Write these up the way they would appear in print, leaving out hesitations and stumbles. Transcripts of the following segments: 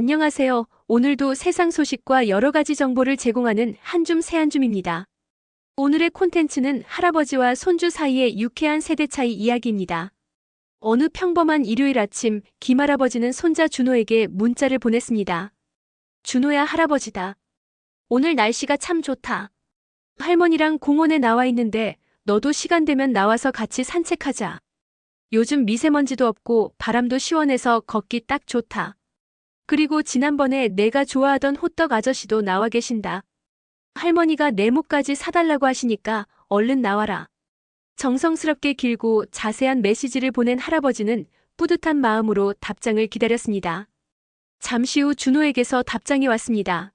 안녕하세요. 오늘도 세상 소식과 여러 가지 정보를 제공하는 한줌 새한줌입니다. 오늘의 콘텐츠는 할아버지와 손주 사이의 유쾌한 세대 차이 이야기입니다. 어느 평범한 일요일 아침, 김할아버지는 손자 준호에게 문자를 보냈습니다. 준호야, 할아버지다. 오늘 날씨가 참 좋다. 할머니랑 공원에 나와 있는데 너도 시간 되면 나와서 같이 산책하자. 요즘 미세먼지도 없고 바람도 시원해서 걷기 딱 좋다. 그리고 지난번에 내가 좋아하던 호떡 아저씨도 나와 계신다. 할머니가 내 목까지 사달라고 하시니까 얼른 나와라. 정성스럽게 길고 자세한 메시지를 보낸 할아버지는 뿌듯한 마음으로 답장을 기다렸습니다. 잠시 후 준호에게서 답장이 왔습니다.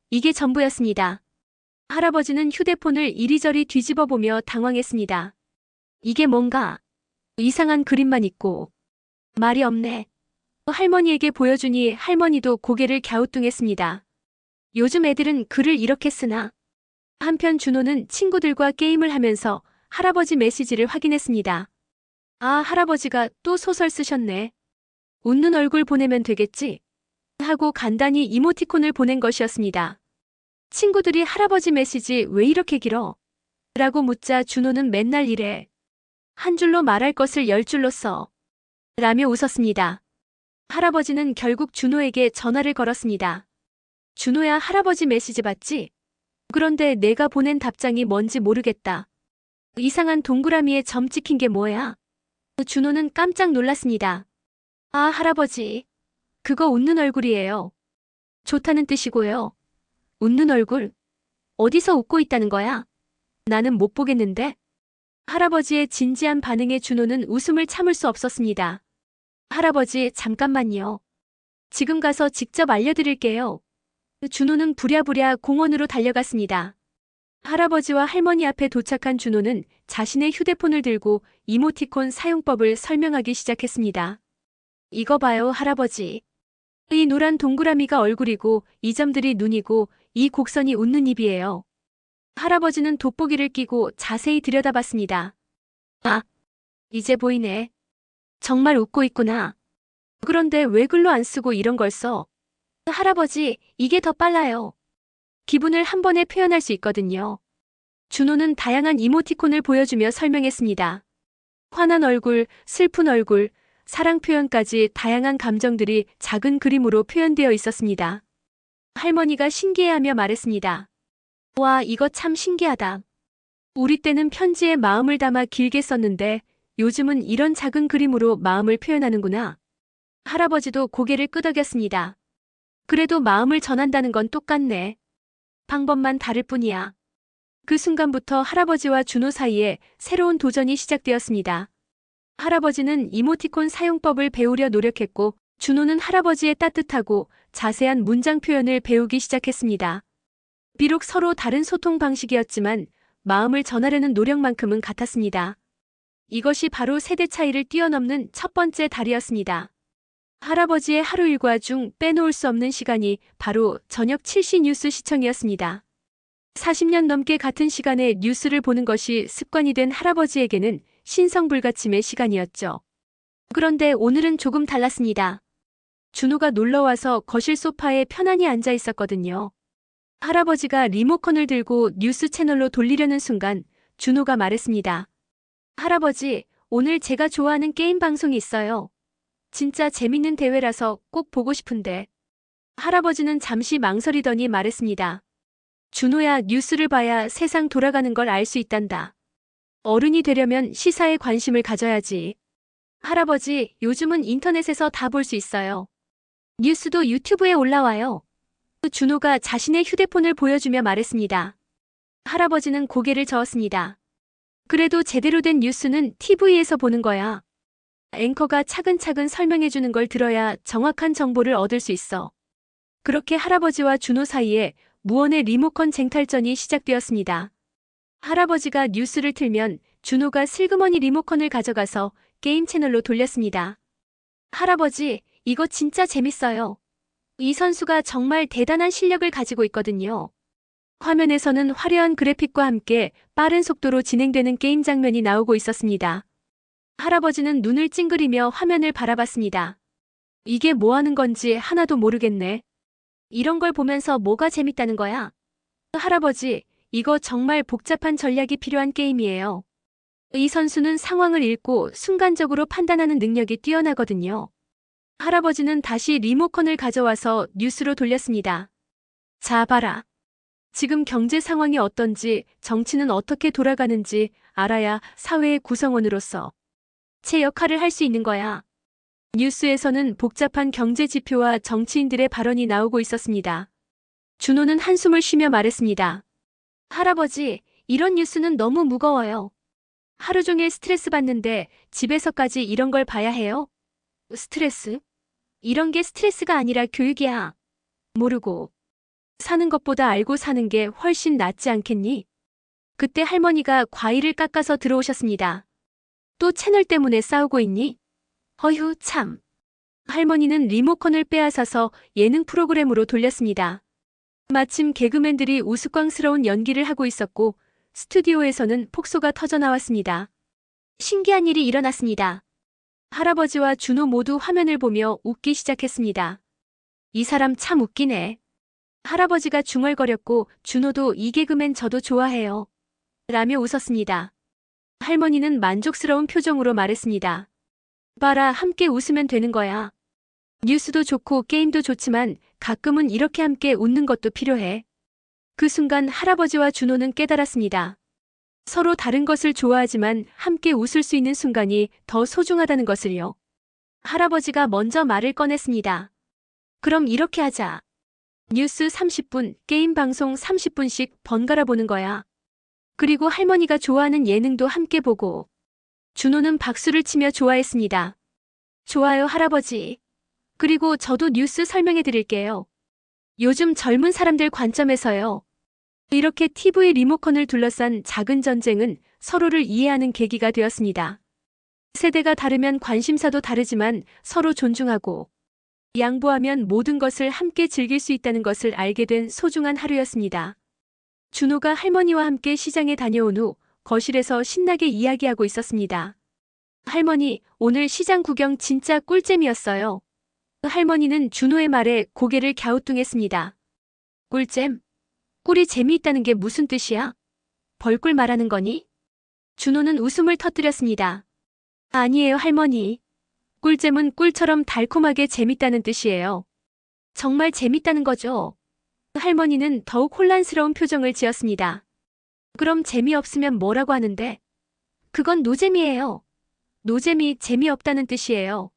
이게 전부였습니다. 할아버지는 휴대폰을 이리저리 뒤집어 보며 당황했습니다. 이게 뭔가 이상한 그림만 있고 말이 없네. 할머니에게 보여주니 할머니도 고개를 갸우뚱했습니다. 요즘 애들은 글을 이렇게 쓰나? 한편 준호는 친구들과 게임을 하면서 할아버지 메시지를 확인했습니다. 아, 할아버지가 또 소설 쓰셨네. 웃는 얼굴 보내면 되겠지? 하고 간단히 이모티콘을 보낸 것이었습니다. 친구들이 할아버지 메시지 왜 이렇게 길어? 라고 묻자 준호는 맨날 이래. 한 줄로 말할 것을 10줄로 써. 라며 웃었습니다. 할아버지는 결국 준호에게 전화를 걸었습니다. 준호야, 할아버지 메시지 봤지? 그런데 내가 보낸 답장이 뭔지 모르겠다. 이상한 동그라미에 점 찍힌 게 뭐야? 준호는 깜짝 놀랐습니다. 아, 할아버지. 그거 웃는 얼굴이에요. 좋다는 뜻이고요. 웃는 얼굴? 어디서 웃고 있다는 거야? 나는 못 보겠는데? 할아버지의 진지한 반응에 준호는 웃음을 참을 수 없었습니다. 할아버지, 잠깐만요. 지금 가서 직접 알려드릴게요. 준호는 부랴부랴 공원으로 달려갔습니다. 할아버지와 할머니 앞에 도착한 준호는 자신의 휴대폰을 들고 이모티콘 사용법을 설명하기 시작했습니다. 이거 봐요, 할아버지. 이 노란 동그라미가 얼굴이고 이 점들이 눈이고 이 곡선이 웃는 입이에요. 할아버지는 돋보기를 끼고 자세히 들여다봤습니다. 아, 이제 보이네. 정말 웃고 있구나. 그런데 왜 글로 안 쓰고 이런 걸 써? 할아버지, 이게 더 빨라요. 기분을 한 번에 표현할 수 있거든요. 준호는 다양한 이모티콘을 보여주며 설명했습니다. 화난 얼굴, 슬픈 얼굴, 사랑 표현까지 다양한 감정들이 작은 그림으로 표현되어 있었습니다. 할머니가 신기해하며 말했습니다. 와, 이거 참 신기하다. 우리 때는 편지에 마음을 담아 길게 썼는데 요즘은 이런 작은 그림으로 마음을 표현하는구나. 할아버지도 고개를 끄덕였습니다. 그래도 마음을 전한다는 건 똑같네. 방법만 다를 뿐이야. 그 순간부터 할아버지와 준호 사이에 새로운 도전이 시작되었습니다. 할아버지는 이모티콘 사용법을 배우려 노력했고 준호는 할아버지의 따뜻하고 자세한 문장 표현을 배우기 시작했습니다. 비록 서로 다른 소통 방식이었지만 마음을 전하려는 노력만큼은 같았습니다. 이것이 바로 세대 차이를 뛰어넘는 첫 번째 달이었습니다. 할아버지의 하루 일과 중 빼놓을 수 없는 시간이 바로 저녁 7시 뉴스 시청이었습니다. 40년 넘게 같은 시간에 뉴스를 보는 것이 습관이 된 할아버지에게는 신성불가침의 시간이었죠. 그런데 오늘은 조금 달랐습니다. 준호가 놀러와서 거실 소파에 편안히 앉아 있었거든요. 할아버지가 리모컨을 들고 뉴스 채널로 돌리려는 순간 준호가 말했습니다. 할아버지, 오늘 제가 좋아하는 게임 방송이 있어요. 진짜 재밌는 대회라서 꼭 보고 싶은데. 할아버지는 잠시 망설이더니 말했습니다. 준호야, 뉴스를 봐야 세상 돌아가는 걸 알 수 있단다. 어른이 되려면 시사에 관심을 가져야지. 할아버지, 요즘은 인터넷에서 다 볼 수 있어요. 뉴스도 유튜브에 올라와요. 준호가 자신의 휴대폰을 보여주며 말했습니다. 할아버지는 고개를 저었습니다. 그래도 제대로 된 뉴스는 TV에서 보는 거야. 앵커가 차근차근 설명해주는 걸 들어야 정확한 정보를 얻을 수 있어. 그렇게 할아버지와 준호 사이에 무언의 리모컨 쟁탈전이 시작되었습니다. 할아버지가 뉴스를 틀면 준호가 슬그머니 리모컨을 가져가서 게임 채널로 돌렸습니다. 할아버지, 이거 진짜 재밌어요. 이 선수가 정말 대단한 실력을 가지고 있거든요. 화면에서는 화려한 그래픽과 함께 빠른 속도로 진행되는 게임 장면이 나오고 있었습니다. 할아버지는 눈을 찡그리며 화면을 바라봤습니다. 이게 뭐 하는 건지 하나도 모르겠네. 이런 걸 보면서 뭐가 재밌다는 거야? 할아버지, 이거 정말 복잡한 전략이 필요한 게임이에요. 이 선수는 상황을 읽고 순간적으로 판단하는 능력이 뛰어나거든요. 할아버지는 다시 리모컨을 가져와서 뉴스로 돌렸습니다. 자, 봐라. 지금 경제 상황이 어떤지, 정치는 어떻게 돌아가는지 알아야 사회의 구성원으로서 제 역할을 할 수 있는 거야. 뉴스에서는 복잡한 경제 지표와 정치인들의 발언이 나오고 있었습니다. 준호는 한숨을 쉬며 말했습니다. 할아버지, 이런 뉴스는 너무 무거워요. 하루 종일 스트레스 받는데 집에서까지 이런 걸 봐야 해요? 스트레스? 이런 게 스트레스가 아니라 교육이야. 모르고 사는 것보다 알고 사는 게 훨씬 낫지 않겠니? 그때 할머니가 과일을 깎아서 들어오셨습니다. 또 채널 때문에 싸우고 있니? 어휴, 참. 할머니는 리모컨을 빼앗아서 예능 프로그램으로 돌렸습니다. 마침 개그맨들이 우스꽝스러운 연기를 하고 있었고 스튜디오에서는 폭소가 터져 나왔습니다. 신기한 일이 일어났습니다. 할아버지와 준호 모두 화면을 보며 웃기 시작했습니다. 이 사람 참 웃기네. 할아버지가 중얼거렸고 준호도 이 개그맨 저도 좋아해요. 라며 웃었습니다. 할머니는 만족스러운 표정으로 말했습니다. 봐라, 함께 웃으면 되는 거야. 뉴스도 좋고 게임도 좋지만 가끔은 이렇게 함께 웃는 것도 필요해. 그 순간 할아버지와 준호는 깨달았습니다. 서로 다른 것을 좋아하지만 함께 웃을 수 있는 순간이 더 소중하다는 것을요. 할아버지가 먼저 말을 꺼냈습니다. 그럼 이렇게 하자. 뉴스 30분, 게임 방송 30분씩 번갈아 보는 거야. 그리고 할머니가 좋아하는 예능도 함께 보고. 준호는 박수를 치며 좋아했습니다. 좋아요, 할아버지. 그리고 저도 뉴스 설명해 드릴게요. 요즘 젊은 사람들 관점에서요. 이렇게 TV 리모컨을 둘러싼 작은 전쟁은 서로를 이해하는 계기가 되었습니다. 세대가 다르면 관심사도 다르지만 서로 존중하고 양보하면 모든 것을 함께 즐길 수 있다는 것을 알게 된 소중한 하루였습니다. 준호가 할머니와 함께 시장에 다녀온 후 거실에서 신나게 이야기하고 있었습니다. 할머니, 오늘 시장 구경 진짜 꿀잼이었어요. 할머니는 준호의 말에 고개를 갸우뚱했습니다. 꿀잼? 꿀이 재미있다는 게 무슨 뜻이야? 벌꿀 말하는 거니? 준호는 웃음을 터뜨렸습니다. 아니에요, 할머니. 꿀잼은 꿀처럼 달콤하게 재밌다는 뜻이에요. 정말 재밌다는 거죠? 할머니는 더욱 혼란스러운 표정을 지었습니다. 그럼 재미없으면 뭐라고 하는데? 그건 노잼이에요. 노잼이 재미없다는 뜻이에요.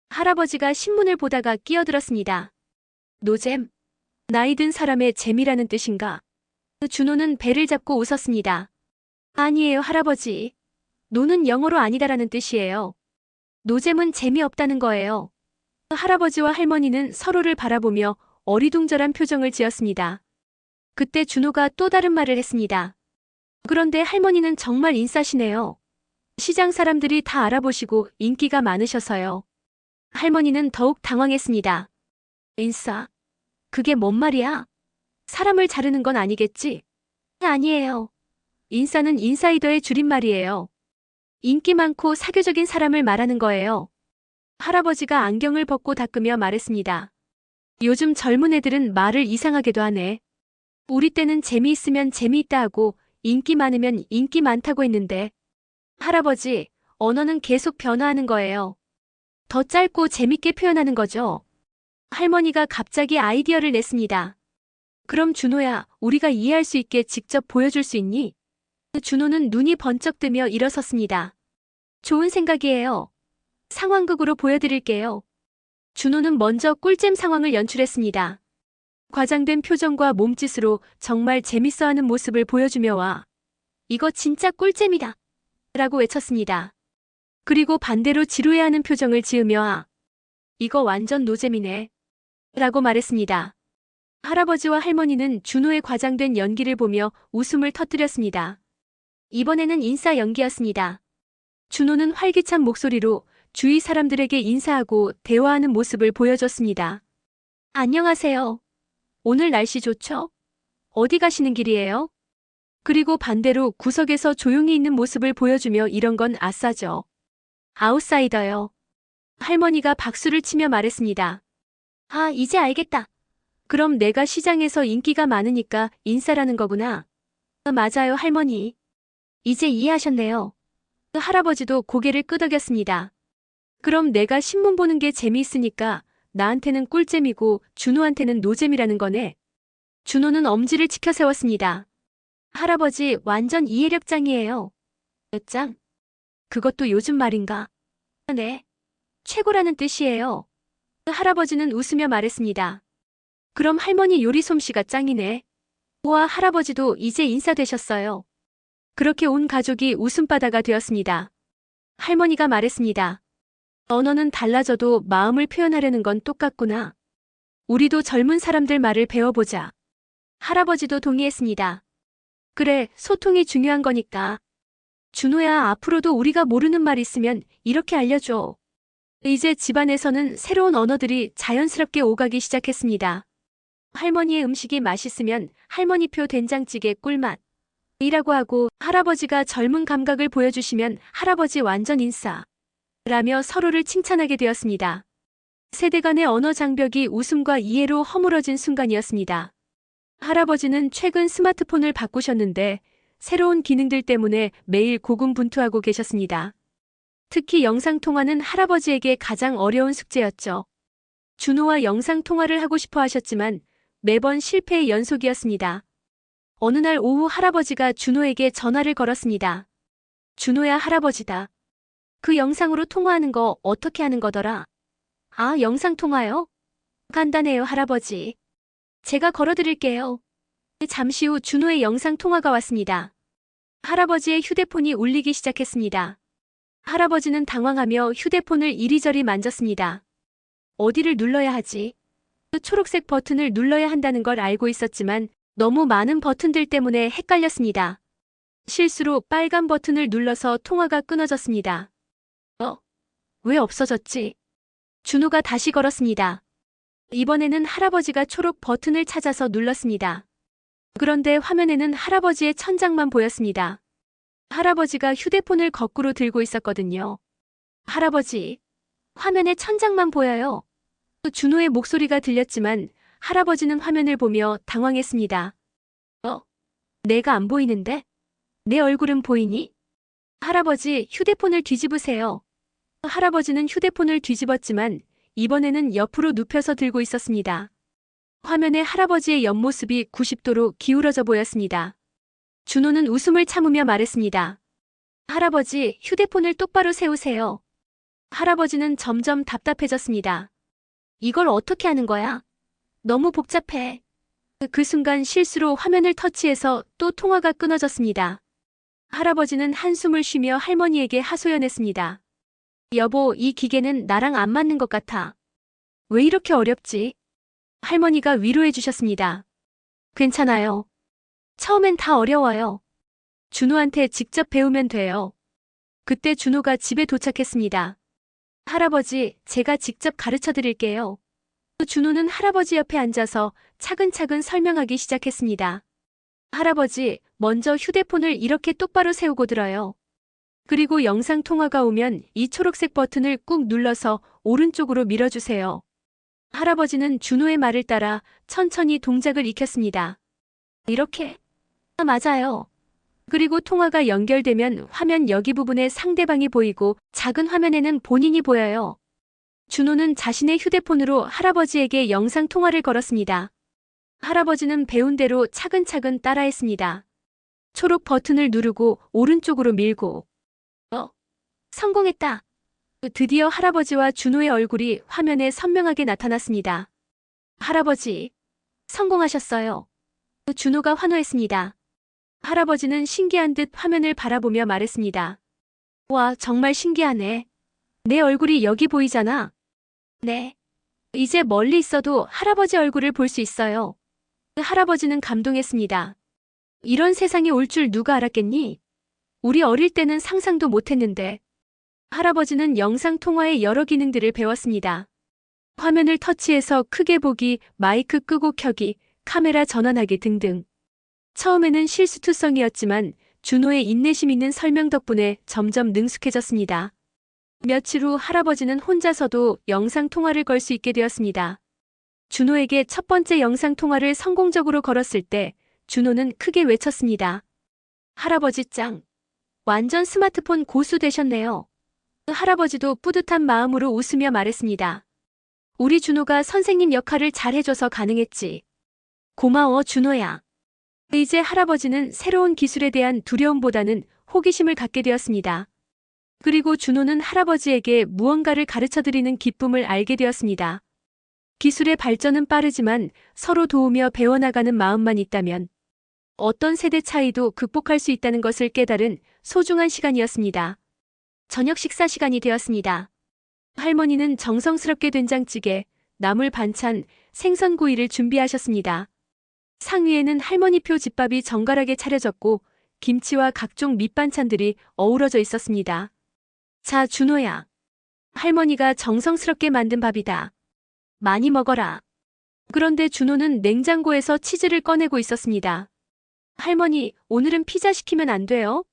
할아버지가 신문을 보다가 끼어들었습니다. 노잼? 나이 든 사람의 재미라는 뜻인가? 준호는 배를 잡고 웃었습니다. 아니에요, 할아버지. 노는 영어로 아니다라는 뜻이에요. 노잼은 재미없다는 거예요. 할아버지와 할머니는 서로를 바라보며 어리둥절한 표정을 지었습니다. 그때 준호가 또 다른 말을 했습니다. 그런데 할머니는 정말 인싸시네요. 시장 사람들이 다 알아보시고 인기가 많으셔서요. 할머니는 더욱 당황했습니다. 인싸? 그게 뭔 말이야? 사람을 자르는 건 아니겠지? 아니에요. 인싸는 인사이더의 줄임말이에요. 인기 많고 사교적인 사람을 말하는 거예요. 할아버지가 안경을 벗고 닦으며 말했습니다. 요즘 젊은 애들은 말을 이상하게도 하네. 우리 때는 재미있으면 재미있다 하고 인기 많으면 인기 많다고 했는데. 할아버지, 언어는 계속 변화하는 거예요. 더 짧고 재밌게 표현하는 거죠. 할머니가 갑자기 아이디어를 냈습니다. 그럼 준호야, 우리가 이해할 수 있게 직접 보여줄 수 있니? 준호는 눈이 번쩍 뜨며 일어섰습니다. 좋은 생각이에요. 상황극으로 보여드릴게요. 준호는 먼저 꿀잼 상황을 연출했습니다. 과장된 표정과 몸짓으로 정말 재밌어하는 모습을 보여주며 와. 이거 진짜 꿀잼이다. 라고 외쳤습니다. 그리고 반대로 지루해하는 표정을 지으며 아. 이거 완전 노잼이네. 라고 말했습니다. 할아버지와 할머니는 준호의 과장된 연기를 보며 웃음을 터뜨렸습니다. 이번에는 인싸 연기였습니다. 준호는 활기찬 목소리로 주위 사람들에게 인사하고 대화하는 모습을 보여줬습니다. 안녕하세요. 오늘 날씨 좋죠? 어디 가시는 길이에요? 그리고 반대로 구석에서 조용히 있는 모습을 보여주며 이런 건 아싸죠. 아웃사이더요. 할머니가 박수를 치며 말했습니다. 아, 이제 알겠다. 그럼 내가 시장에서 인기가 많으니까 인싸라는 거구나. 맞아요, 할머니. 이제 이해하셨네요. 할아버지도 고개를 끄덕였습니다. 그럼 내가 신문 보는 게 재미있으니까 나한테는 꿀잼이고 준호한테는 노잼이라는 거네. 준호는 엄지를 치켜 세웠습니다. 할아버지 완전 이해력 짱이에요. 몇 짱? 그것도 요즘 말인가? 네. 최고라는 뜻이에요. 할아버지는 웃으며 말했습니다. 그럼 할머니 요리 솜씨가 짱이네. 우와, 할아버지도 이제 인싸되셨어요. 그렇게 온 가족이 웃음바다가 되었습니다. 할머니가 말했습니다. 언어는 달라져도 마음을 표현하려는 건 똑같구나. 우리도 젊은 사람들 말을 배워보자. 할아버지도 동의했습니다. 그래, 소통이 중요한 거니까. 준호야, 앞으로도 우리가 모르는 말 있으면 이렇게 알려줘. 이제 집안에서는 새로운 언어들이 자연스럽게 오가기 시작했습니다. 할머니의 음식이 맛있으면 할머니표 된장찌개 꿀맛 이라고 하고, 할아버지가 젊은 감각을 보여주시면 할아버지 완전 인싸 라며 서로를 칭찬하게 되었습니다. 세대 간의 언어 장벽이 웃음과 이해로 허물어진 순간이었습니다. 할아버지는 최근 스마트폰을 바꾸셨는데 새로운 기능들 때문에 매일 고군분투하고 계셨습니다. 특히 영상통화는 할아버지에게 가장 어려운 숙제였죠. 준호와 영상통화를 하고 싶어 하셨지만 매번 실패의 연속이었습니다. 어느 날 오후 할아버지가 준호에게 전화를 걸었습니다. 준호야, 할아버지다. 그 영상으로 통화하는 거 어떻게 하는 거더라? 아, 영상통화요? 간단해요, 할아버지. 제가 걸어드릴게요. 잠시 후 준호의 영상통화가 왔습니다. 할아버지의 휴대폰이 울리기 시작했습니다. 할아버지는 당황하며 휴대폰을 이리저리 만졌습니다. 어디를 눌러야 하지? 초록색 버튼을 눌러야 한다는 걸 알고 있었지만 너무 많은 버튼들 때문에 헷갈렸습니다. 실수로 빨간 버튼을 눌러서 통화가 끊어졌습니다. 왜 없어졌지? 준호가 다시 걸었습니다. 이번에는 할아버지가 초록 버튼을 찾아서 눌렀습니다. 그런데 화면에는 할아버지의 천장만 보였습니다. 할아버지가 휴대폰을 거꾸로 들고 있었거든요. 할아버지, 화면에 천장만 보여요. 준호의 목소리가 들렸지만 할아버지는 화면을 보며 당황했습니다. 내가 안 보이는데? 내 얼굴은 보이니? 할아버지, 휴대폰을 뒤집으세요. 할아버지는 휴대폰을 뒤집었지만 이번에는 옆으로 눕혀서 들고 있었습니다. 화면에 할아버지의 옆모습이 90도로 기울어져 보였습니다. 준호는 웃음을 참으며 말했습니다. 할아버지, 휴대폰을 똑바로 세우세요. 할아버지는 점점 답답해졌습니다. 이걸 어떻게 하는 거야? 너무 복잡해. 그 순간 실수로 화면을 터치해서 또 통화가 끊어졌습니다. 할아버지는 한숨을 쉬며 할머니에게 하소연했습니다. 여보, 이 기계는 나랑 안 맞는 것 같아. 왜 이렇게 어렵지? 할머니가 위로해 주셨습니다. 괜찮아요. 처음엔 다 어려워요. 준호한테 직접 배우면 돼요. 그때 준호가 집에 도착했습니다. 할아버지, 제가 직접 가르쳐 드릴게요. 준호는 할아버지 옆에 앉아서 차근차근 설명하기 시작했습니다. 할아버지, 먼저 휴대폰을 이렇게 똑바로 세우고 들어요. 그리고 영상 통화가 오면 이 초록색 버튼을 꾹 눌러서 오른쪽으로 밀어주세요. 할아버지는 준호의 말을 따라 천천히 동작을 익혔습니다. 이렇게? 맞아요. 그리고 통화가 연결되면 화면 여기 부분에 상대방이 보이고 작은 화면에는 본인이 보여요. 준호는 자신의 휴대폰으로 할아버지에게 영상 통화를 걸었습니다. 할아버지는 배운 대로 차근차근 따라했습니다. 초록 버튼을 누르고 오른쪽으로 밀고. 성공했다. 드디어 할아버지와 준호의 얼굴이 화면에 선명하게 나타났습니다. 할아버지, 성공하셨어요. 준호가 환호했습니다. 할아버지는 신기한 듯 화면을 바라보며 말했습니다. 와, 정말 신기하네. 내 얼굴이 여기 보이잖아. 네. 이제 멀리 있어도 할아버지 얼굴을 볼 수 있어요. 할아버지는 감동했습니다. 이런 세상이 올 줄 누가 알았겠니? 우리 어릴 때는 상상도 못했는데. 할아버지는 영상통화의 여러 기능들을 배웠습니다. 화면을 터치해서 크게 보기, 마이크 끄고 켜기, 카메라 전환하기 등등. 처음에는 실수투성이었지만 준호의 인내심 있는 설명 덕분에 점점 능숙해졌습니다. 며칠 후 할아버지는 혼자서도 영상통화를 걸 수 있게 되었습니다. 준호에게 첫 번째 영상통화를 성공적으로 걸었을 때 준호는 크게 외쳤습니다. 할아버지 짱! 완전 스마트폰 고수 되셨네요. 할아버지도 뿌듯한 마음으로 웃으며 말했습니다. 우리 준호가 선생님 역할을 잘해줘서 가능했지. 고마워, 준호야. 이제 할아버지는 새로운 기술에 대한 두려움보다는 호기심을 갖게 되었습니다. 그리고 준호는 할아버지에게 무언가를 가르쳐드리는 기쁨을 알게 되었습니다. 기술의 발전은 빠르지만 서로 도우며 배워나가는 마음만 있다면 어떤 세대 차이도 극복할 수 있다는 것을 깨달은 소중한 시간이었습니다. 저녁 식사 시간이 되었습니다. 할머니는 정성스럽게 된장찌개, 나물 반찬, 생선구이를 준비하셨습니다. 상위에는 할머니표 집밥이 정갈하게 차려졌고 김치와 각종 밑반찬들이 어우러져 있었습니다. 자, 준호야. 할머니가 정성스럽게 만든 밥이다. 많이 먹어라. 그런데 준호는 냉장고에서 치즈를 꺼내고 있었습니다. 할머니, 오늘은 피자 시키면 안 돼요?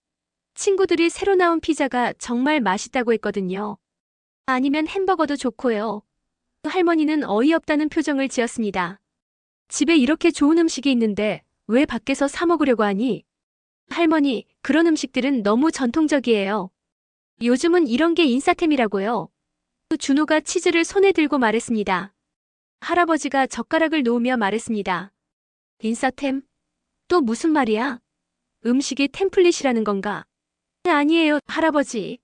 친구들이 새로 나온 피자가 정말 맛있다고 했거든요. 아니면 햄버거도 좋고요. 할머니는 어이없다는 표정을 지었습니다. 집에 이렇게 좋은 음식이 있는데 왜 밖에서 사 먹으려고 하니? 할머니, 그런 음식들은 너무 전통적이에요. 요즘은 이런 게 인싸템이라고요. 준호가 치즈를 손에 들고 말했습니다. 할아버지가 젓가락을 놓으며 말했습니다. 인싸템? 또 무슨 말이야? 음식이 템플릿이라는 건가? 아니에요, 할아버지.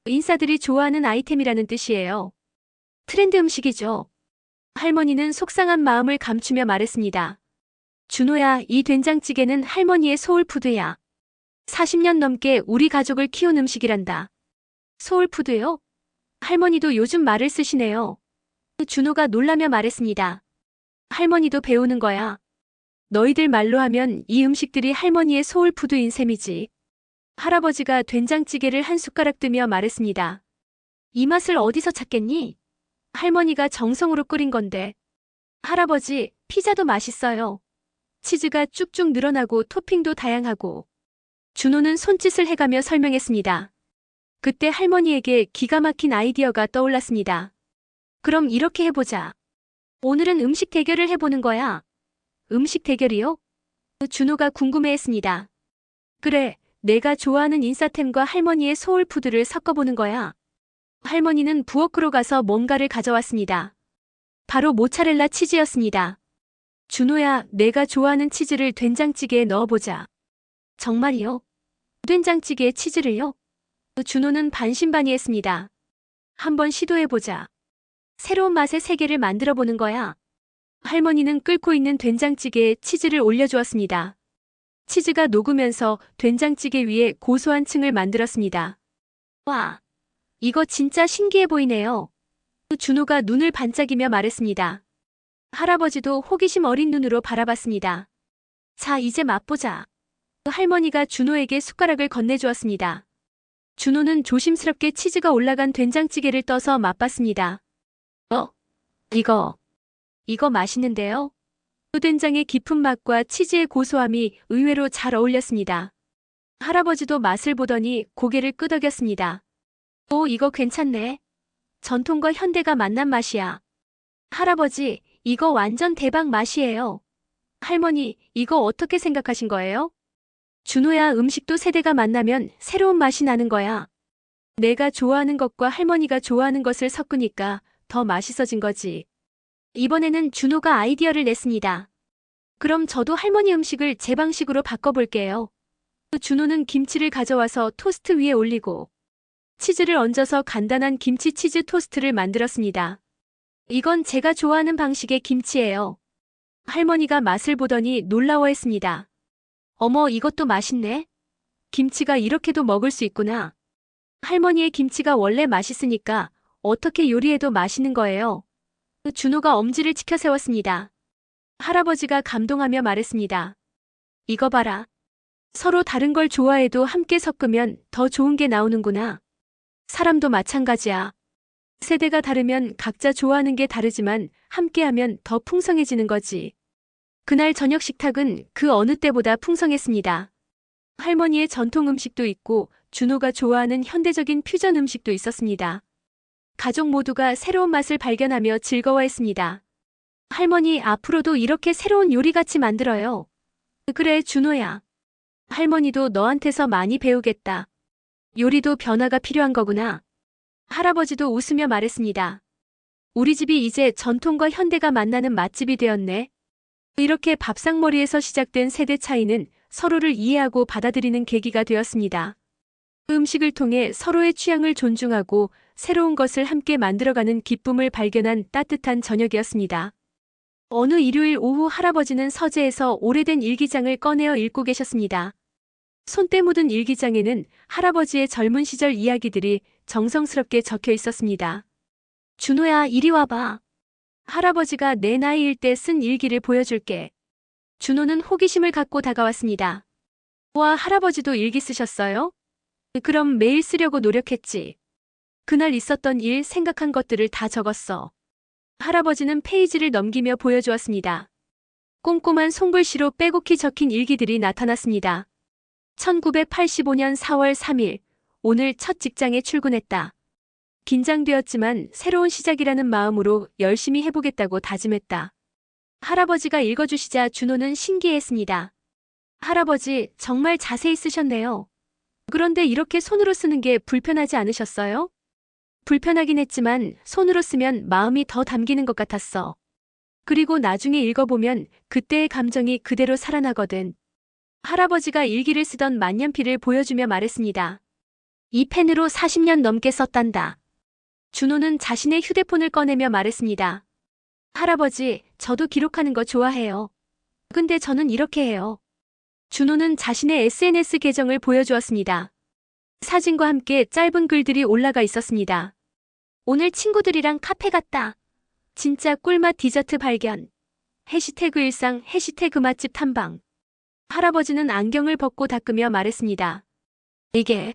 인싸들이 좋아하는 아이템이라는 뜻이에요. 트렌드 음식이죠. 할머니는 속상한 마음을 감추며 말했습니다. 준호야, 이 된장찌개는 할머니의 소울푸드야. 40년 넘게 우리 가족을 키운 음식이란다. 소울푸드요? 할머니도 요즘 말을 쓰시네요. 준호가 놀라며 말했습니다. 할머니도 배우는 거야. 너희들 말로 하면 이 음식들이 할머니의 소울푸드인 셈이지. 할아버지가 된장찌개를 한 숟가락 뜨며 말했습니다. 이 맛을 어디서 찾겠니? 할머니가 정성으로 끓인 건데. 할아버지, 피자도 맛있어요. 치즈가 쭉쭉 늘어나고 토핑도 다양하고. 준호는 손짓을 해가며 설명했습니다. 그때 할머니에게 기가 막힌 아이디어가 떠올랐습니다. 그럼 이렇게 해보자. 오늘은 음식 대결을 해보는 거야. 음식 대결이요? 준호가 궁금해했습니다. 그래, 내가 좋아하는 인싸템과 할머니의 소울푸드를 섞어보는 거야. 할머니는 부엌으로 가서 뭔가를 가져왔습니다. 바로 모차렐라 치즈였습니다. 준호야, 내가 좋아하는 치즈를 된장찌개에 넣어보자. 정말이요? 된장찌개에 치즈를요? 준호는 반신반의했습니다. 한번 시도해보자. 새로운 맛의 세계를 만들어보는 거야. 할머니는 끓고 있는 된장찌개에 치즈를 올려주었습니다. 치즈가 녹으면서 된장찌개 위에 고소한 층을 만들었습니다. 와, 이거 진짜 신기해 보이네요. 준호가 눈을 반짝이며 말했습니다. 할아버지도 호기심 어린 눈으로 바라봤습니다. 자, 이제 맛보자. 할머니가 준호에게 숟가락을 건네주었습니다. 준호는 조심스럽게 치즈가 올라간 된장찌개를 떠서 맛봤습니다. 이거 맛있는데요? 된장의 깊은 맛과 치즈의 고소함이 의외로 잘 어울렸습니다. 할아버지도 맛을 보더니 고개를 끄덕였습니다. 오, 이거 괜찮네. 전통과 현대가 만난 맛이야. 할아버지, 이거 완전 대박 맛이에요. 할머니, 이거 어떻게 생각하신 거예요? 준호야, 음식도 세대가 만나면 새로운 맛이 나는 거야. 내가 좋아하는 것과 할머니가 좋아하는 것을 섞으니까 더 맛있어진 거지. 이번에는 준호가 아이디어를 냈습니다. 그럼 저도 할머니 음식을 제 방식으로 바꿔볼게요. 준호는 김치를 가져와서 토스트 위에 올리고 치즈를 얹어서 간단한 김치 치즈 토스트를 만들었습니다. 이건 제가 좋아하는 방식의 김치예요. 할머니가 맛을 보더니 놀라워했습니다. 어머, 이것도 맛있네. 김치가 이렇게도 먹을 수 있구나. 할머니의 김치가 원래 맛있으니까 어떻게 요리해도 맛있는 거예요. 준호가 엄지를 치켜 세웠습니다. 할아버지가 감동하며 말했습니다. 이거 봐라. 서로 다른 걸 좋아해도 함께 섞으면 더 좋은 게 나오는구나. 사람도 마찬가지야. 세대가 다르면 각자 좋아하는 게 다르지만 함께하면 더 풍성해지는 거지. 그날 저녁 식탁은 그 어느 때보다 풍성했습니다. 할머니의 전통 음식도 있고 준호가 좋아하는 현대적인 퓨전 음식도 있었습니다. 가족 모두가 새로운 맛을 발견하며 즐거워했습니다. 할머니, 앞으로도 이렇게 새로운 요리 같이 만들어요. 그래, 준호야. 할머니도 너한테서 많이 배우겠다. 요리도 변화가 필요한 거구나. 할아버지도 웃으며 말했습니다. 우리 집이 이제 전통과 현대가 만나는 맛집이 되었네. 이렇게 밥상머리에서 시작된 세대 차이는 서로를 이해하고 받아들이는 계기가 되었습니다. 음식을 통해 서로의 취향을 존중하고 새로운 것을 함께 만들어가는 기쁨을 발견한 따뜻한 저녁이었습니다. 어느 일요일 오후 할아버지는 서재에서 오래된 일기장을 꺼내어 읽고 계셨습니다. 손때 묻은 일기장에는 할아버지의 젊은 시절 이야기들이 정성스럽게 적혀 있었습니다. 준호야, 이리 와봐. 할아버지가 내 나이일 때 쓴 일기를 보여줄게. 준호는 호기심을 갖고 다가왔습니다. 와, 할아버지도 일기 쓰셨어요? 그럼 매일 쓰려고 노력했지. 그날 있었던 일, 생각한 것들을 다 적었어. 할아버지는 페이지를 넘기며 보여주었습니다. 꼼꼼한 손글씨로 빼곡히 적힌 일기들이 나타났습니다. 1985년 4월 3일, 오늘 첫 직장에 출근했다. 긴장되었지만 새로운 시작이라는 마음으로 열심히 해보겠다고 다짐했다. 할아버지가 읽어주시자 준호는 신기해했습니다. 할아버지, 정말 자세히 쓰셨네요. 그런데 이렇게 손으로 쓰는 게 불편하지 않으셨어요? 불편하긴 했지만 손으로 쓰면 마음이 더 담기는 것 같았어. 그리고 나중에 읽어보면 그때의 감정이 그대로 살아나거든. 할아버지가 일기를 쓰던 만년필을 보여주며 말했습니다. 이 펜으로 40년 넘게 썼단다. 준호는 자신의 휴대폰을 꺼내며 말했습니다. 할아버지, 저도 기록하는 거 좋아해요. 근데 저는 이렇게 해요. 준호는 자신의 SNS 계정을 보여주었습니다. 사진과 함께 짧은 글들이 올라가 있었습니다. 오늘 친구들이랑 카페 갔다. 진짜 꿀맛 디저트 발견. 해시태그 일상, 해시태그 맛집 탐방. 할아버지는 안경을 벗고 닦으며 말했습니다. 이게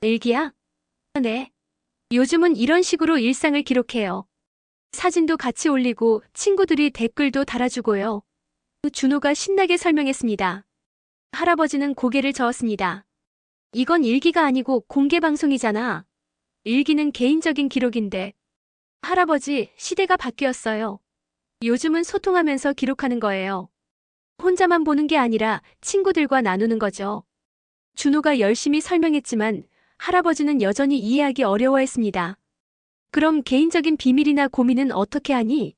일기야? 네. 요즘은 이런 식으로 일상을 기록해요. 사진도 같이 올리고 친구들이 댓글도 달아주고요. 준호가 신나게 설명했습니다. 할아버지는 고개를 저었습니다. 이건 일기가 아니고 공개 방송이잖아. 일기는 개인적인 기록인데. 할아버지, 시대가 바뀌었어요. 요즘은 소통하면서 기록하는 거예요. 혼자만 보는 게 아니라 친구들과 나누는 거죠. 준호가 열심히 설명했지만 할아버지는 여전히 이해하기 어려워했습니다. 그럼 개인적인 비밀이나 고민은 어떻게 하니?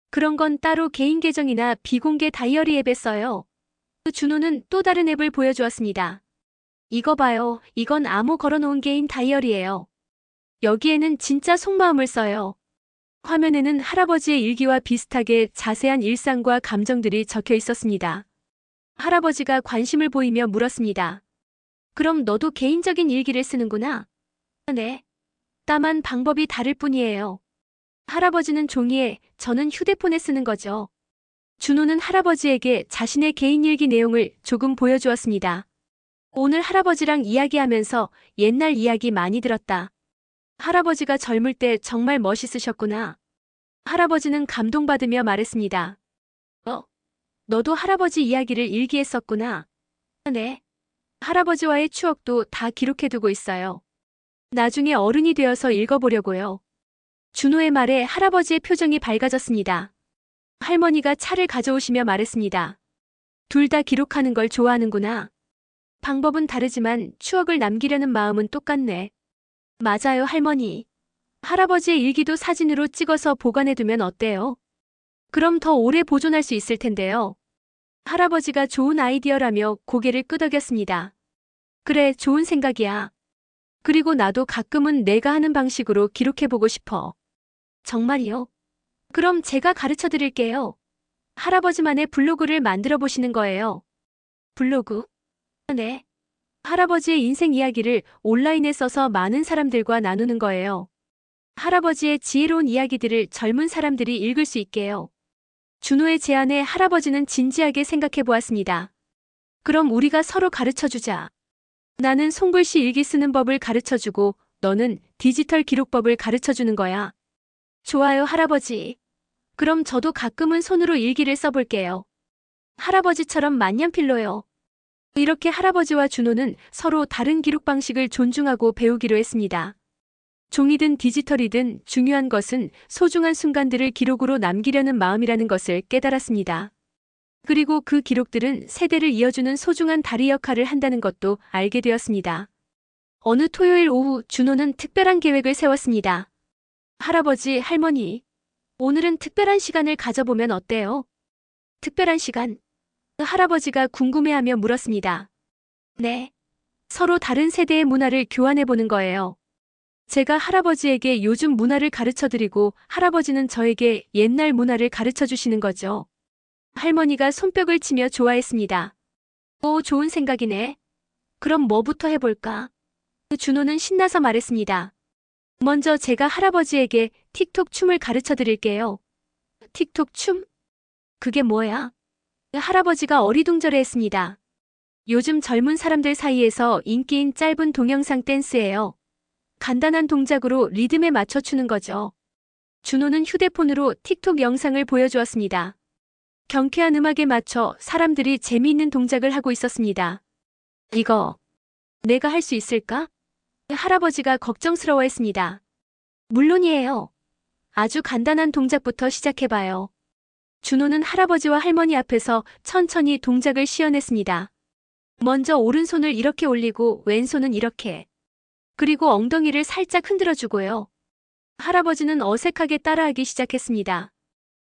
그런 건 따로 개인 계정이나 비공개 다이어리 앱에 써요. 준호는 또 다른 앱을 보여주었습니다. 이거 봐요. 이건 암호 걸어놓은 개인 다이어리예요. 여기에는 진짜 속마음을 써요. 화면에는 할아버지의 일기와 비슷하게 자세한 일상과 감정들이 적혀 있었습니다. 할아버지가 관심을 보이며 물었습니다. 그럼 너도 개인적인 일기를 쓰는구나? 네. 다만 방법이 다를 뿐이에요. 할아버지는 종이에, 저는 휴대폰에 쓰는 거죠. 준호는 할아버지에게 자신의 개인 일기 내용을 조금 보여주었습니다. 오늘 할아버지랑 이야기하면서 옛날 이야기 많이 들었다. 할아버지가 젊을 때 정말 멋있으셨구나. 할아버지는 감동받으며 말했습니다. 너도 할아버지 이야기를 일기에 썼구나. 네. 할아버지와의 추억도 다 기록해두고 있어요. 나중에 어른이 되어서 읽어보려고요. 준호의 말에 할아버지의 표정이 밝아졌습니다. 할머니가 차를 가져오시며 말했습니다. 둘 다 기록하는 걸 좋아하는구나. 방법은 다르지만 추억을 남기려는 마음은 똑같네. 맞아요, 할머니. 할아버지의 일기도 사진으로 찍어서 보관해두면 어때요? 그럼 더 오래 보존할 수 있을 텐데요. 할아버지가 좋은 아이디어라며 고개를 끄덕였습니다. 그래, 좋은 생각이야. 그리고 나도 가끔은 내가 하는 방식으로 기록해보고 싶어. 정말이요? 그럼 제가 가르쳐 드릴게요. 할아버지만의 블로그를 만들어 보시는 거예요. 블로그? 네. 할아버지의 인생 이야기를 온라인에 써서 많은 사람들과 나누는 거예요. 할아버지의 지혜로운 이야기들을 젊은 사람들이 읽을 수 있게요. 준호의 제안에 할아버지는 진지하게 생각해 보았습니다. 그럼 우리가 서로 가르쳐주자. 나는 손글씨 일기 쓰는 법을 가르쳐주고 너는 디지털 기록법을 가르쳐주는 거야. 좋아요, 할아버지. 그럼 저도 가끔은 손으로 일기를 써볼게요. 할아버지처럼 만년필로요. 이렇게 할아버지와 준호는 서로 다른 기록 방식을 존중하고 배우기로 했습니다. 종이든 디지털이든 중요한 것은 소중한 순간들을 기록으로 남기려는 마음이라는 것을 깨달았습니다. 그리고 그 기록들은 세대를 이어주는 소중한 다리 역할을 한다는 것도 알게 되었습니다. 어느 토요일 오후 준호는 특별한 계획을 세웠습니다. 할아버지, 할머니, 오늘은 특별한 시간을 가져보면 어때요? 특별한 시간? 할아버지가 궁금해하며 물었습니다. 네. 서로 다른 세대의 문화를 교환해보는 거예요. 제가 할아버지에게 요즘 문화를 가르쳐드리고 할아버지는 저에게 옛날 문화를 가르쳐 주시는 거죠. 할머니가 손뼉을 치며 좋아했습니다. 오, 좋은 생각이네. 그럼 뭐부터 해볼까? 준호는 신나서 말했습니다. 먼저 제가 할아버지에게 틱톡 춤을 가르쳐 드릴게요. 틱톡 춤? 그게 뭐야? 할아버지가 어리둥절해 했습니다. 요즘 젊은 사람들 사이에서 인기인 짧은 동영상 댄스예요. 간단한 동작으로 리듬에 맞춰 추는 거죠. 준호는 휴대폰으로 틱톡 영상을 보여주었습니다. 경쾌한 음악에 맞춰 사람들이 재미있는 동작을 하고 있었습니다. 이거 내가 할 수 있을까? 할아버지가 걱정스러워했습니다. 물론이에요. 아주 간단한 동작부터 시작해봐요. 준호는 할아버지와 할머니 앞에서 천천히 동작을 시연했습니다. 먼저 오른손을 이렇게 올리고 왼손은 이렇게. 그리고 엉덩이를 살짝 흔들어주고요. 할아버지는 어색하게 따라하기 시작했습니다.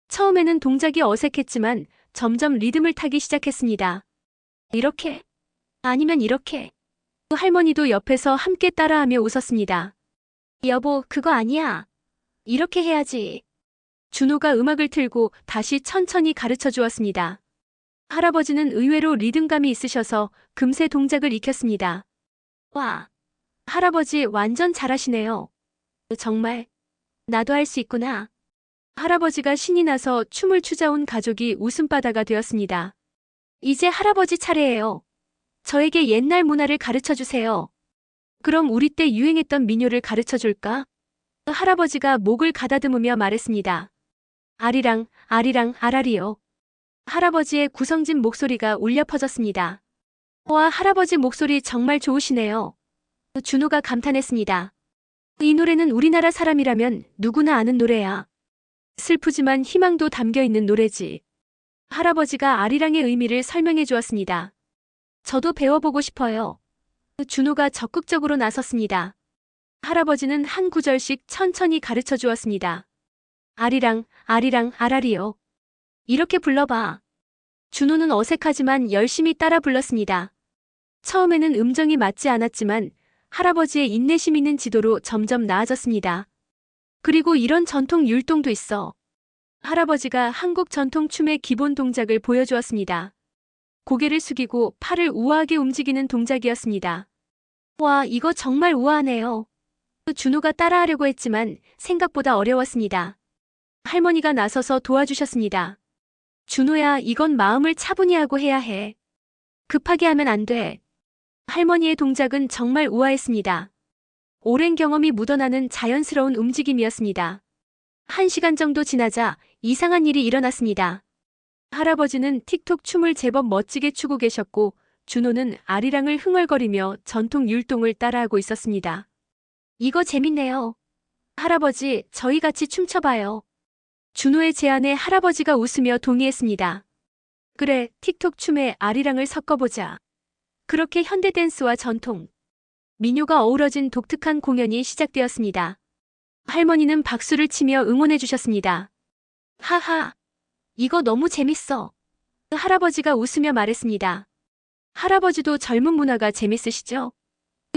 처음에는 동작이 어색했지만 점점 리듬을 타기 시작했습니다. 이렇게, 아니면 이렇게. 할머니도 옆에서 함께 따라하며 웃었습니다. 여보, 그거 아니야. 이렇게 해야지. 준호가 음악을 틀고 다시 천천히 가르쳐 주었습니다. 할아버지는 의외로 리듬감이 있으셔서 금세 동작을 익혔습니다. 와, 할아버지 완전 잘하시네요. 정말, 나도 할 수 있구나. 할아버지가 신이 나서 춤을 추자온 가족이 웃음바다가 되었습니다. 이제 할아버지 차례예요. 저에게 옛날 문화를 가르쳐 주세요. 그럼 우리 때 유행했던 민요를 가르쳐 줄까? 할아버지가 목을 가다듬으며 말했습니다. 아리랑, 아리랑, 아라리요. 할아버지의 구성진 목소리가 울려 퍼졌습니다. 와, 할아버지 목소리 정말 좋으시네요. 준호가 감탄했습니다. 이 노래는 우리나라 사람이라면 누구나 아는 노래야. 슬프지만 희망도 담겨 있는 노래지. 할아버지가 아리랑의 의미를 설명해 주었습니다. 저도 배워보고 싶어요. 준호가 적극적으로 나섰습니다. 할아버지는 한 구절씩 천천히 가르쳐 주었습니다. 아리랑, 아리랑, 아라리요. 이렇게 불러봐. 준호는 어색하지만 열심히 따라 불렀습니다. 처음에는 음정이 맞지 않았지만 할아버지의 인내심 있는 지도로 점점 나아졌습니다. 그리고 이런 전통 율동도 있어. 할아버지가 한국 전통 춤의 기본 동작을 보여주었습니다. 고개를 숙이고 팔을 우아하게 움직이는 동작이었습니다. 와, 이거 정말 우아하네요. 준호가 따라하려고 했지만 생각보다 어려웠습니다. 할머니가 나서서 도와주셨습니다. 준호야, 이건 마음을 차분히 하고 해야 해. 급하게 하면 안 돼. 할머니의 동작은 정말 우아했습니다. 오랜 경험이 묻어나는 자연스러운 움직임이었습니다. 1시간 정도 지나자 이상한 일이 일어났습니다. 할아버지는 틱톡 춤을 제법 멋지게 추고 계셨고 준호는 아리랑을 흥얼거리며 전통 율동을 따라하고 있었습니다. 이거 재밌네요. 할아버지, 저희 같이 춤춰봐요. 준호의 제안에 할아버지가 웃으며 동의했습니다. 그래, 틱톡 춤에 아리랑을 섞어보자. 그렇게 현대 댄스와 전통, 민요가 어우러진 독특한 공연이 시작되었습니다. 할머니는 박수를 치며 응원해 주셨습니다. 하하, 이거 너무 재밌어. 할아버지가 웃으며 말했습니다. 할아버지도 젊은 문화가 재밌으시죠?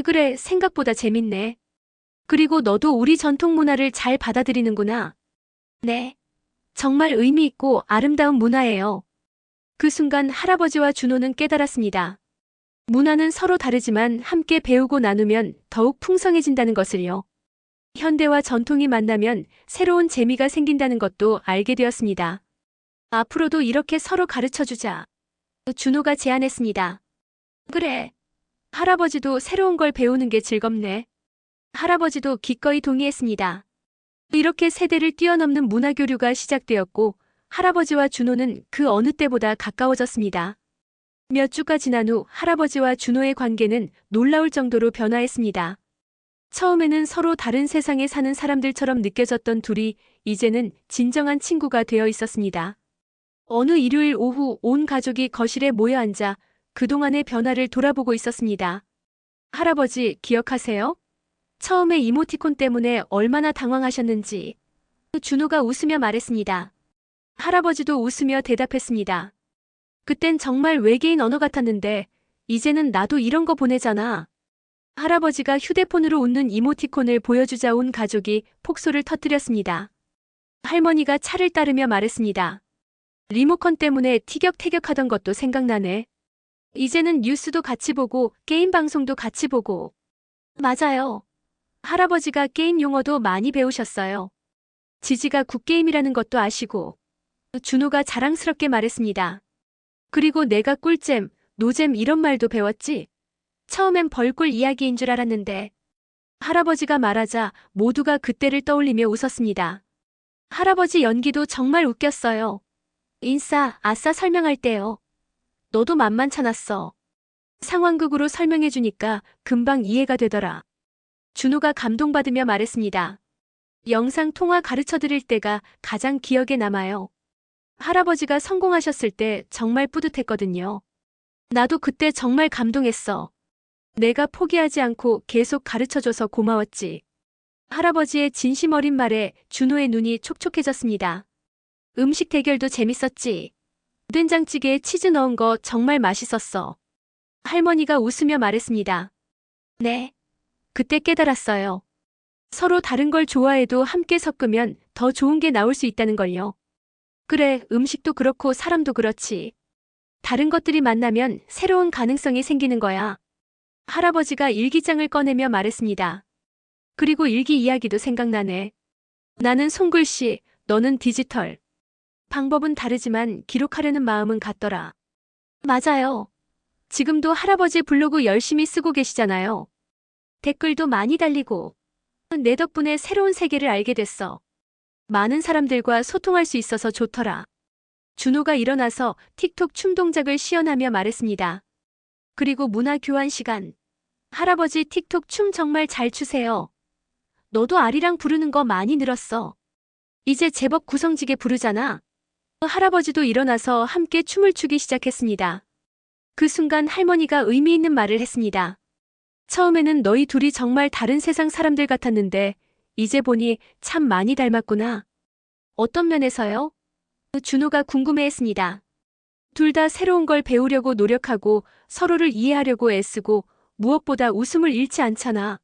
그래, 생각보다 재밌네. 그리고 너도 우리 전통 문화를 잘 받아들이는구나. 네. 정말 의미 있고 아름다운 문화예요. 그 순간 할아버지와 준호는 깨달았습니다. 문화는 서로 다르지만 함께 배우고 나누면 더욱 풍성해진다는 것을요. 현대와 전통이 만나면 새로운 재미가 생긴다는 것도 알게 되었습니다. 앞으로도 이렇게 서로 가르쳐주자. 준호가 제안했습니다. 그래. 할아버지도 새로운 걸 배우는 게 즐겁네. 할아버지도 기꺼이 동의했습니다. 이렇게 세대를 뛰어넘는 문화교류가 시작되었고 할아버지와 준호는 그 어느 때보다 가까워졌습니다. 몇 주가 지난 후 할아버지와 준호의 관계는 놀라울 정도로 변화했습니다. 처음에는 서로 다른 세상에 사는 사람들처럼 느껴졌던 둘이 이제는 진정한 친구가 되어 있었습니다. 어느 일요일 오후 온 가족이 거실에 모여 앉아 그동안의 변화를 돌아보고 있었습니다. 할아버지, 기억하세요? 처음에 이모티콘 때문에 얼마나 당황하셨는지. 준호가 웃으며 말했습니다. 할아버지도 웃으며 대답했습니다. 그땐 정말 외계인 언어 같았는데 이제는 나도 이런 거 보내잖아. 할아버지가 휴대폰으로 웃는 이모티콘을 보여주자 온 가족이 폭소를 터뜨렸습니다. 할머니가 차를 따르며 말했습니다. 리모컨 때문에 티격태격하던 것도 생각나네. 이제는 뉴스도 같이 보고 게임 방송도 같이 보고. 맞아요. 할아버지가 게임 용어도 많이 배우셨어요. 지지가 굿게임이라는 것도 아시고. 준호가 자랑스럽게 말했습니다. 그리고 내가 꿀잼, 노잼 이런 말도 배웠지? 처음엔 벌꿀 이야기인 줄 알았는데. 할아버지가 말하자 모두가 그때를 떠올리며 웃었습니다. 할아버지 연기도 정말 웃겼어요. 인싸, 아싸 설명할 때요. 너도 만만찮았어. 상황극으로 설명해주니까 금방 이해가 되더라. 준호가 감동받으며 말했습니다. 영상 통화 가르쳐드릴 때가 가장 기억에 남아요. 할아버지가 성공하셨을 때 정말 뿌듯했거든요. 나도 그때 정말 감동했어. 내가 포기하지 않고 계속 가르쳐줘서 고마웠지. 할아버지의 진심 어린 말에 준호의 눈이 촉촉해졌습니다. 음식 대결도 재밌었지. 된장찌개에 치즈 넣은 거 정말 맛있었어. 할머니가 웃으며 말했습니다. 네. 그때 깨달았어요. 서로 다른 걸 좋아해도 함께 섞으면 더 좋은 게 나올 수 있다는 걸요. 그래, 음식도 그렇고 사람도 그렇지. 다른 것들이 만나면 새로운 가능성이 생기는 거야. 할아버지가 일기장을 꺼내며 말했습니다. 그리고 일기 이야기도 생각나네. 나는 손글씨, 너는 디지털. 방법은 다르지만 기록하려는 마음은 같더라. 맞아요. 지금도 할아버지 블로그 열심히 쓰고 계시잖아요. 댓글도 많이 달리고. 내 덕분에 새로운 세계를 알게 됐어. 많은 사람들과 소통할 수 있어서 좋더라. 준호가 일어나서 틱톡 춤 동작을 시연하며 말했습니다. 그리고 문화 교환 시간. 할아버지 틱톡 춤 정말 잘 추세요. 너도 아리랑 부르는 거 많이 늘었어. 이제 제법 구성지게 부르잖아. 할아버지도 일어나서 함께 춤을 추기 시작했습니다. 그 순간 할머니가 의미 있는 말을 했습니다. 처음에는 너희 둘이 정말 다른 세상 사람들 같았는데 이제 보니 참 많이 닮았구나. 어떤 면에서요? 준호가 궁금해했습니다. 둘 다 새로운 걸 배우려고 노력하고 서로를 이해하려고 애쓰고 무엇보다 웃음을 잃지 않잖아.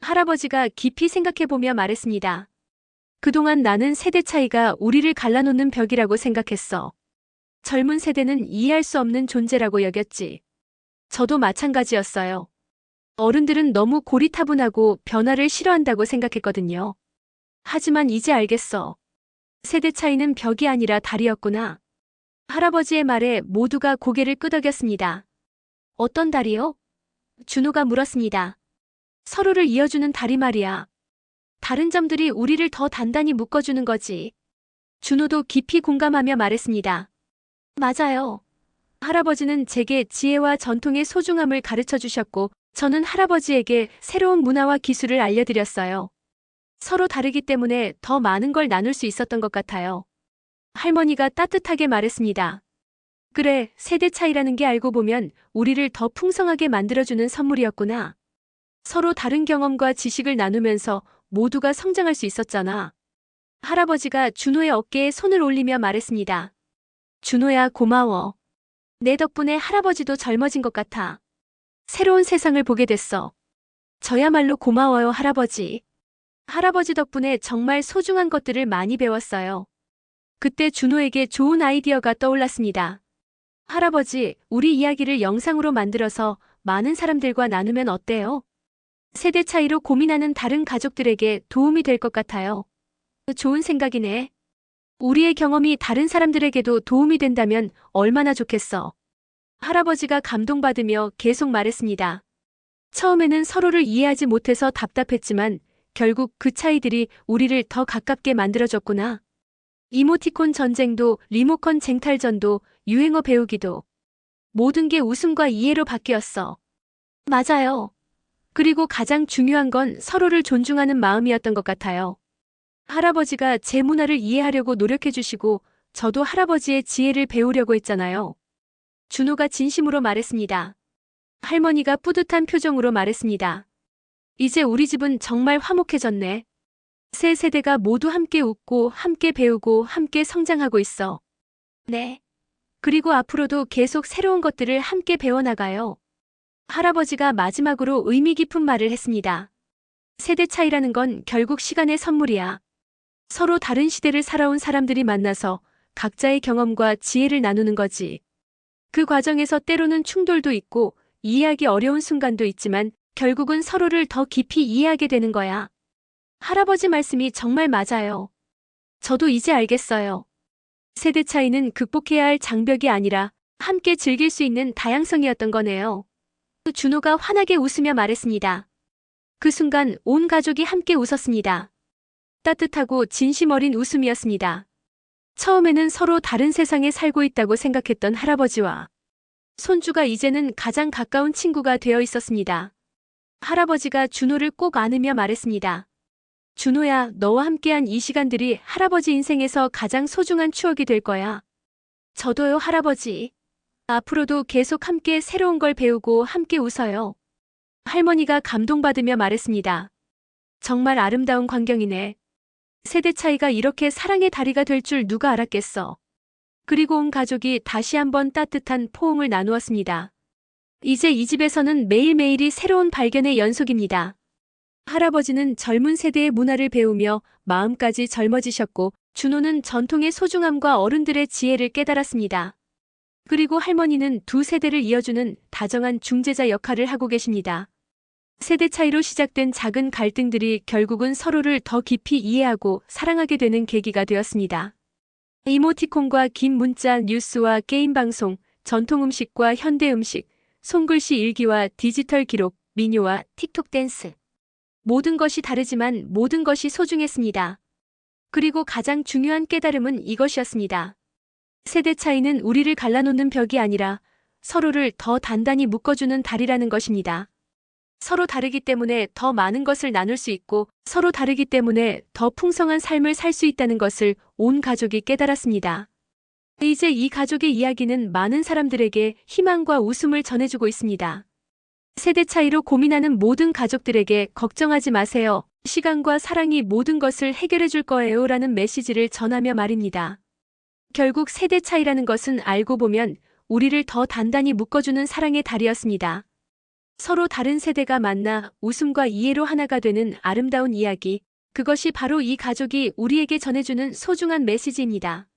할아버지가 깊이 생각해보며 말했습니다. 그동안 나는 세대 차이가 우리를 갈라놓는 벽이라고 생각했어. 젊은 세대는 이해할 수 없는 존재라고 여겼지. 저도 마찬가지였어요. 어른들은 너무 고리타분하고 변화를 싫어한다고 생각했거든요. 하지만 이제 알겠어. 세대 차이는 벽이 아니라 다리였구나. 할아버지의 말에 모두가 고개를 끄덕였습니다. 어떤 다리요? 준호가 물었습니다. 서로를 이어주는 다리 말이야. 다른 점들이 우리를 더 단단히 묶어주는 거지. 준호도 깊이 공감하며 말했습니다. 맞아요. 할아버지는 제게 지혜와 전통의 소중함을 가르쳐 주셨고, 저는 할아버지에게 새로운 문화와 기술을 알려드렸어요. 서로 다르기 때문에 더 많은 걸 나눌 수 있었던 것 같아요. 할머니가 따뜻하게 말했습니다. 그래, 세대 차이라는 게 알고 보면 우리를 더 풍성하게 만들어주는 선물이었구나. 서로 다른 경험과 지식을 나누면서 모두가 성장할 수 있었잖아. 할아버지가 준호의 어깨에 손을 올리며 말했습니다. 준호야, 고마워. 내 덕분에 할아버지도 젊어진 것 같아. 새로운 세상을 보게 됐어. 저야말로 고마워요, 할아버지. 할아버지 덕분에 정말 소중한 것들을 많이 배웠어요. 그때 준호에게 좋은 아이디어가 떠올랐습니다. 할아버지, 우리 이야기를 영상으로 만들어서 많은 사람들과 나누면 어때요? 세대 차이로 고민하는 다른 가족들에게 도움이 될 것 같아요. 좋은 생각이네. 우리의 경험이 다른 사람들에게도 도움이 된다면 얼마나 좋겠어. 할아버지가 감동받으며 계속 말했습니다. 처음에는 서로를 이해하지 못해서 답답했지만 결국 그 차이들이 우리를 더 가깝게 만들어줬구나. 이모티콘 전쟁도 리모컨 쟁탈전도 유행어 배우기도 모든 게 웃음과 이해로 바뀌었어. 맞아요. 그리고 가장 중요한 건 서로를 존중하는 마음이었던 것 같아요. 할아버지가 제 문화를 이해하려고 노력해 주시고 저도 할아버지의 지혜를 배우려고 했잖아요. 준호가 진심으로 말했습니다. 할머니가 뿌듯한 표정으로 말했습니다. 이제 우리 집은 정말 화목해졌네. 세 세대가 모두 함께 웃고 함께 배우고 함께 성장하고 있어. 네. 그리고 앞으로도 계속 새로운 것들을 함께 배워나가요. 할아버지가 마지막으로 의미 깊은 말을 했습니다. 세대 차이라는 건 결국 시간의 선물이야. 서로 다른 시대를 살아온 사람들이 만나서 각자의 경험과 지혜를 나누는 거지. 그 과정에서 때로는 충돌도 있고 이해하기 어려운 순간도 있지만 결국은 서로를 더 깊이 이해하게 되는 거야. 할아버지 말씀이 정말 맞아요. 저도 이제 알겠어요. 세대 차이는 극복해야 할 장벽이 아니라 함께 즐길 수 있는 다양성이었던 거네요. 준호가 환하게 웃으며 말했습니다. 그 순간 온 가족이 함께 웃었습니다. 따뜻하고 진심 어린 웃음이었습니다. 처음에는 서로 다른 세상에 살고 있다고 생각했던 할아버지와 손주가 이제는 가장 가까운 친구가 되어 있었습니다. 할아버지가 준호를 꼭 안으며 말했습니다. 준호야, 너와 함께한 이 시간들이 할아버지 인생에서 가장 소중한 추억이 될 거야. 저도요, 할아버지. 앞으로도 계속 함께 새로운 걸 배우고 함께 웃어요. 할머니가 감동받으며 말했습니다. 정말 아름다운 광경이네. 세대 차이가 이렇게 사랑의 다리가 될 줄 누가 알았겠어. 그리고 온 가족이 다시 한번 따뜻한 포옹을 나누었습니다. 이제 이 집에서는 매일매일이 새로운 발견의 연속입니다. 할아버지는 젊은 세대의 문화를 배우며 마음까지 젊어지셨고 준호는 전통의 소중함과 어른들의 지혜를 깨달았습니다. 그리고 할머니는 두 세대를 이어주는 다정한 중재자 역할을 하고 계십니다. 세대 차이로 시작된 작은 갈등들이 결국은 서로를 더 깊이 이해하고 사랑하게 되는 계기가 되었습니다. 이모티콘과 긴 문자, 뉴스와 게임 방송, 전통 음식과 현대 음식, 손글씨 일기와 디지털 기록, 미녀와 틱톡 댄스. 모든 것이 다르지만 모든 것이 소중했습니다. 그리고 가장 중요한 깨달음은 이것이었습니다. 세대 차이는 우리를 갈라놓는 벽이 아니라 서로를 더 단단히 묶어주는 다리라는 것입니다. 서로 다르기 때문에 더 많은 것을 나눌 수 있고 서로 다르기 때문에 더 풍성한 삶을 살 수 있다는 것을 온 가족이 깨달았습니다. 이제 이 가족의 이야기는 많은 사람들에게 희망과 웃음을 전해주고 있습니다. 세대 차이로 고민하는 모든 가족들에게 걱정하지 마세요. 시간과 사랑이 모든 것을 해결해 줄 거예요 라는 메시지를 전하며 말입니다. 결국 세대 차이라는 것은 알고 보면 우리를 더 단단히 묶어주는 사랑의 다리였습니다. 서로 다른 세대가 만나 웃음과 이해로 하나가 되는 아름다운 이야기, 그것이 바로 이 가족이 우리에게 전해주는 소중한 메시지입니다.